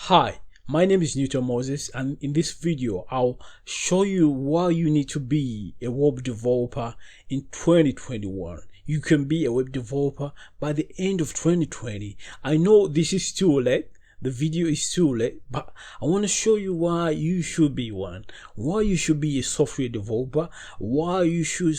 Hi, my name is Newton Moses, and in this video I'll show you why you need to be a web developer in 2021. You can be a web developer by the end of 2020. I know this is too late. The video is too late, but I want to show you why you should be one, why you should be a software developer, why you should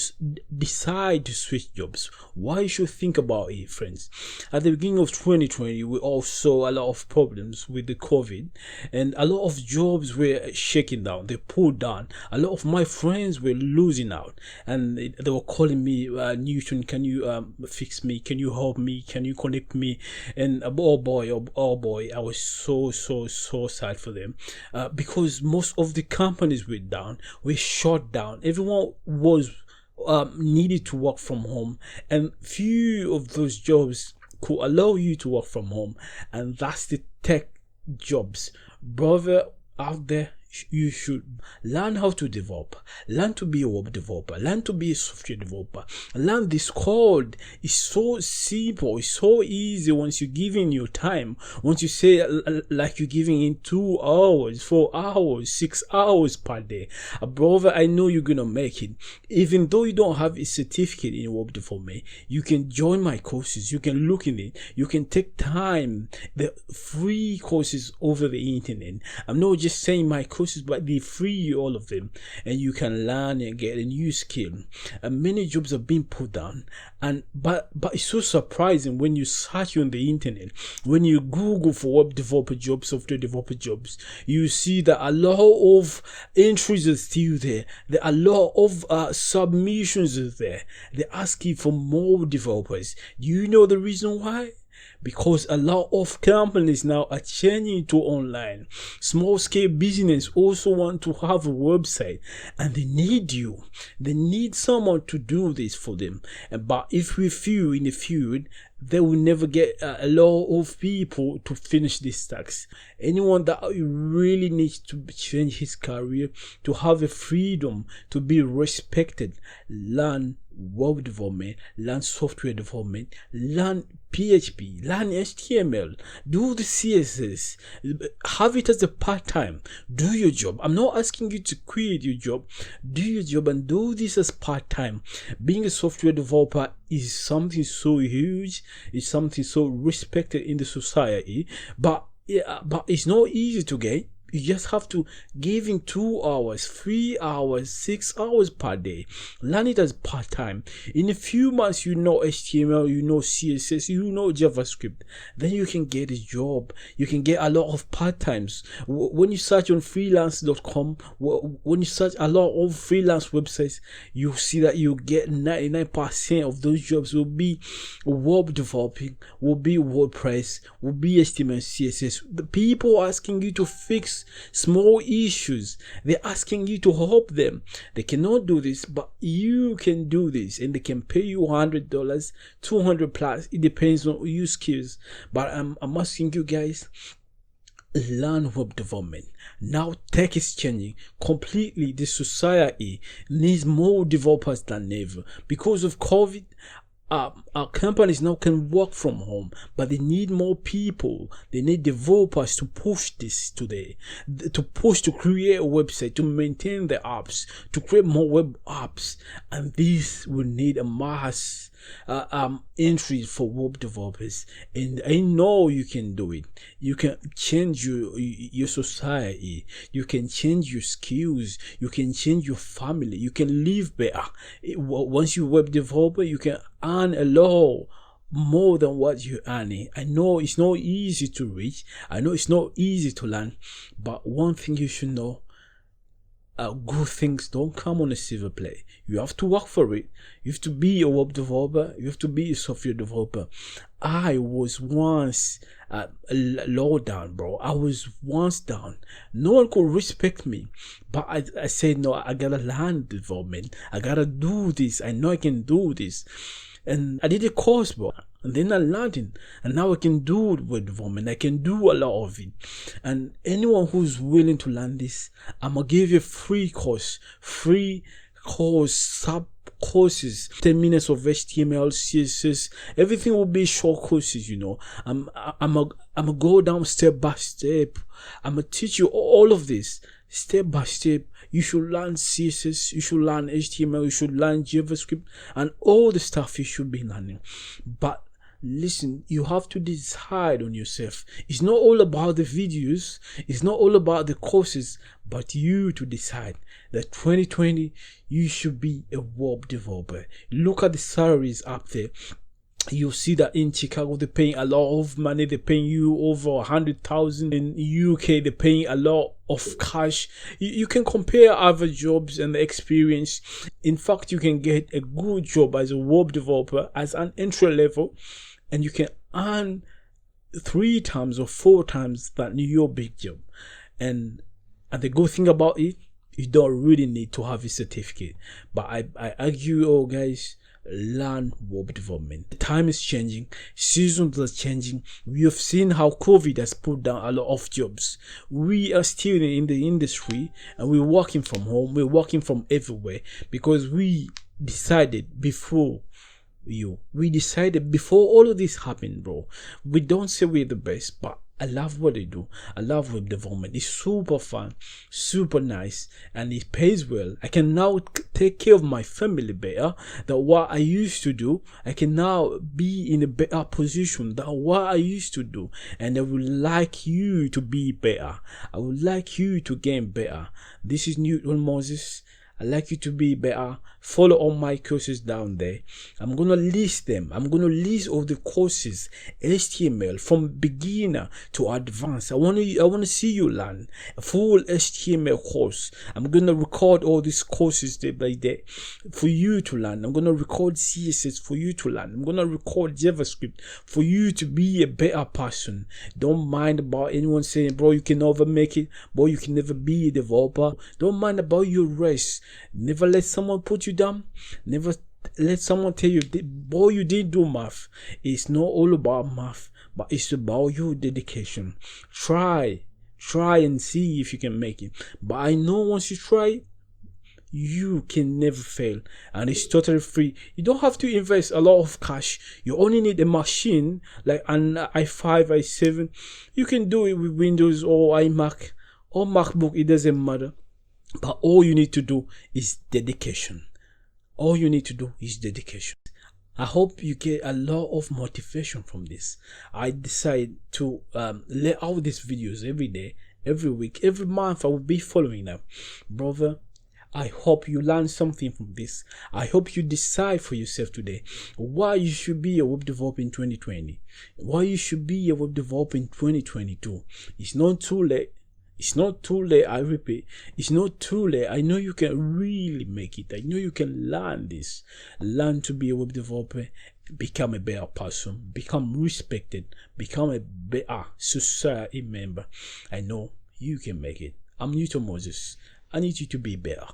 decide to switch jobs, why you should think about it, friends. At the beginning of 2020, we all saw a lot of problems with the COVID, and a lot of jobs were shaking down, they pulled down. A lot of my friends were losing out, and they were calling me, Newton, can you fix me? Can you help me? Can you connect me? And oh boy, I was so sad for them, because most of the companies were shut down. Everyone was needed to work from home, and few of those jobs could allow you to work from home, and that's the tech jobs. Brother out there, you should learn how to develop, learn to be a web developer, learn to be a software developer, learn this code. It's so simple, it's so easy once you give in your time. Once you say, like, you're giving in 2 hours, 4 hours, 6 hours per day, brother, I know you're gonna make it. Even though you don't have a certificate in web development, you can join my courses, you can look in it, you can take time, the free courses over the internet. I'm not just saying my courses, but they free, all of them, and you can learn and get a new skill. And many jobs are being put down, and but it's so surprising when you search on the internet, when you Google for web developer jobs, software developer jobs, you see that a lot of entries are still there. There are a lot of submissions are there. They're asking for more developers. Do you know the reason why? Because a lot of companies now are changing to online. Small scale business also want to have a website, and they need you. They need someone to do this for them. But if we feel in the field, they will never get a lot of people to finish this task. Anyone that really needs to change his career, to have a freedom, to be respected, learn web development, learn software development, learn PHP, learn HTML, do the CSS, have it as a part-time. Do your job. I'm not asking you to quit your job. Do your job and do this as part-time. Being a software developer is something so huge, it's something so respected in the society, but it's not easy to get. You just have to give in 2 hours, 3 hours, 6 hours per day. Learn it as part-time. In a few months, you know HTML, you know CSS, you know JavaScript. Then you can get a job. You can get a lot of part-times. When you search on freelance.com, when you search a lot of freelance websites, you see that you get 99% of those jobs will be web developing, will be WordPress, will be HTML, CSS. The people are asking you to fix small issues. They're asking you to help them. They cannot do this, but you can do this, and they can pay you $100, $200 plus. It depends on your skills. But I'm asking you guys, learn web development. Now tech is changing completely. The society needs more developers than ever. Because of COVID, our companies now can work from home, but they need more people. They need developers to push this today, to push, to create a website, to maintain the apps, to create more web apps. And this will need a mass entry for web developers. And I know you can do it. You can change your society. You can change your skills. You can change your family. You can live better. Once you're a web developer, you can earn a lot more than what you're earning. I know it's not easy to reach. I know it's not easy to learn. But one thing you should know, good things don't come on a silver plate. You have to work for it. You have to be a web developer. You have to be a software developer. I was once low down, bro. I was once down. No one could respect me. But I said, no, I gotta learn development. I gotta do this. I know I can do this. And I did a course, bro. And then I learned it. And now I can do it with development. I can do a lot of it. And anyone who's willing to learn this, I'm going to give you a free course, free course, sub courses, 10 minutes of HTML, CSS, everything will be short courses, you know. I'm a go down step by step. I'm gonna teach you all of this step by step. You should learn CSS, you should learn HTML, you should learn JavaScript, and all the stuff you should be learning. But listen, you have to decide on yourself. It's not all about the videos, it's not all about the courses, but you to decide that 2020 you should be a web developer. Look at the salaries up there. You'll see that in Chicago they're paying a lot of money. They're paying you over 100,000. In UK they're paying a lot of cash. You can compare other jobs and the experience. In fact, you can get a good job as a web developer as an entry level, and you can earn 3 times or 4 times that your big job. And the good thing about it, you don't really need to have a certificate. But I argue, oh guys, learn web development. The time is changing, seasons are changing. We have seen how COVID has put down a lot of jobs. We are still in the industry and we're working from home, we're working from everywhere, because we decided before all of this happened, bro. We don't say we're the best, but I love what I do. I love web development. It's super fun, super nice, and it pays well. I can now take care of my family better than what I used to do. I can now be in a better position than what I used to do. And I would like you to be better. I would like you to gain better. This is Newton Moses. I'd like you to be better. Follow all my courses down there. I'm gonna list them. I'm gonna list all the courses, HTML from beginner to advanced. I wanna see you learn a full HTML course. I'm gonna record all these courses day by day for you to learn. I'm gonna record CSS for you to learn. I'm gonna record JavaScript for you to be a better person. Don't mind about anyone saying, bro, you can never make it, bro, you can never be a developer. Don't mind about your race. Never let someone put you down. Never let someone tell you, boy, you didn't do math. It's not all about math, but it's about your dedication. Try and see if you can make it. But I know once you try, you can never fail, and it's totally free. You don't have to invest a lot of cash. You only need a machine like an i5, i7. You can do it with Windows or iMac or MacBook. It doesn't matter. But all you need to do is dedication. All you need to do is dedication. I hope you get a lot of motivation from this. I decide to lay out these videos every day, every week, every month. I will be following them. Brother, I hope you learn something from this. I hope you decide for yourself today why you should be a web developer in 2020. Why you should be a web developer in 2022. It's not too late. It's not too late, I repeat. It's not too late. I know you can really make it. I know you can learn this. Learn to be a web developer. Become a better person. Become respected. Become a better society member. I know you can make it. I'm Newton Moses. I need you to be better.